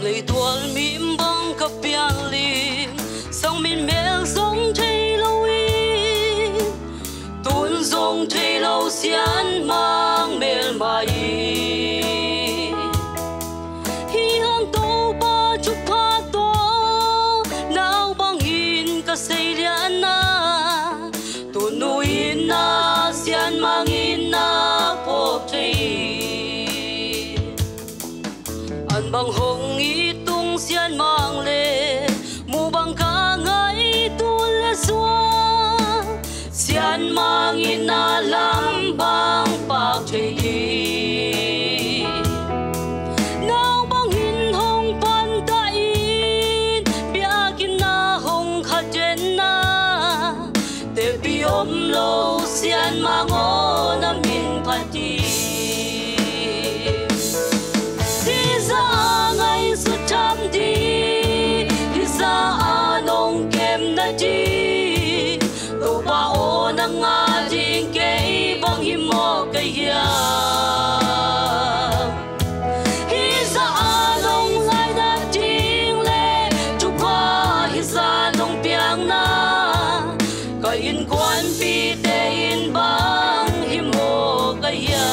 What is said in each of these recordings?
lấy tuol mím băng cặp biang lim song min mel song thấy lâu in tuôn song thấy lâu xian mang mel mai hi hang tô ba chúc pha to nào băng in cả say lian na tuôn nuôi na xian mang in na po thấy an băng hồng ý tung xian mang lệ mu băng ca ngay tu lệ xóa xian mang in na lam băng bạc thấy nào băng in hồng pan ta in bia kim na hồng khát trên na để bi ôm lâu xian mang ô nam in pati chăm đi ra nông kem na đi tàu ba ô na nga jing kei bang hi mo kai ya hi ra nông lai na jing le chúc hoa hi ra nông piang na kai in quan pi te in bang hi mo kai ya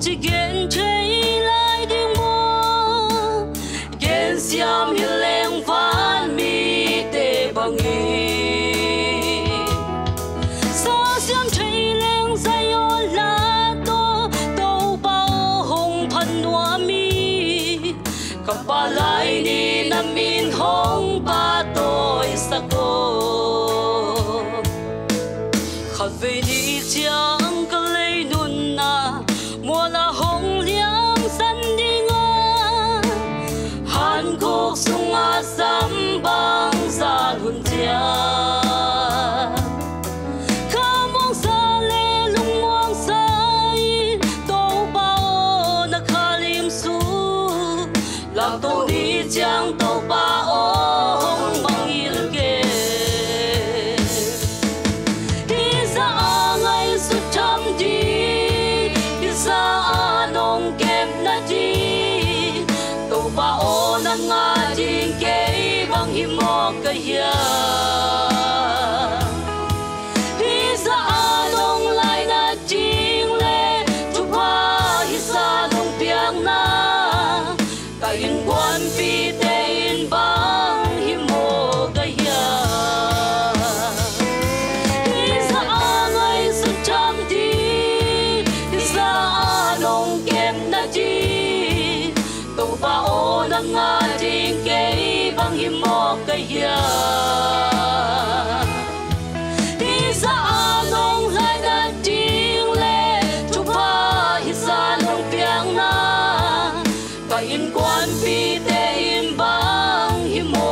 chỉ ghen chơi lại điên mơ ghen xiêm hi leng van mi tê bằng nghi sa xiêm chơi leng say ô la to tàu bao hồng phan noa mi cặp ba lại đi nam min hồng ba tôi sa cô khát về đi chẳng có lấy nun na mùa là hồng liang san đi nga Hàn Quốc sung a sam bang ra luân chia khá mong xa lê lung mong xa in tô bao na khá lim su lạc tô đi chang tô ba ô hồng bang il kê đi ra ngay su chăm đi sa nông kem na đi tàu ba ô na nga jing kei bang hi mo kai ya hi sa nông lai na jing le chúc hoa hi sa nông piang na kai in quan pi te in bang hi mo kai ya hi sa ngai su cham đi nông kem na chi tàu ba ô na nga jing kei bang hi mo kai ya hi sa nông lai na jing le chúc hoa hi sa nông piang na kai in quan pi te in bang hi mo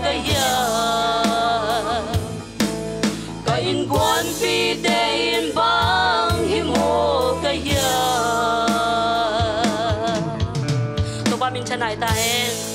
kai ya kai in quan pi te in bang hi mo kai ya ba min chanai ta hen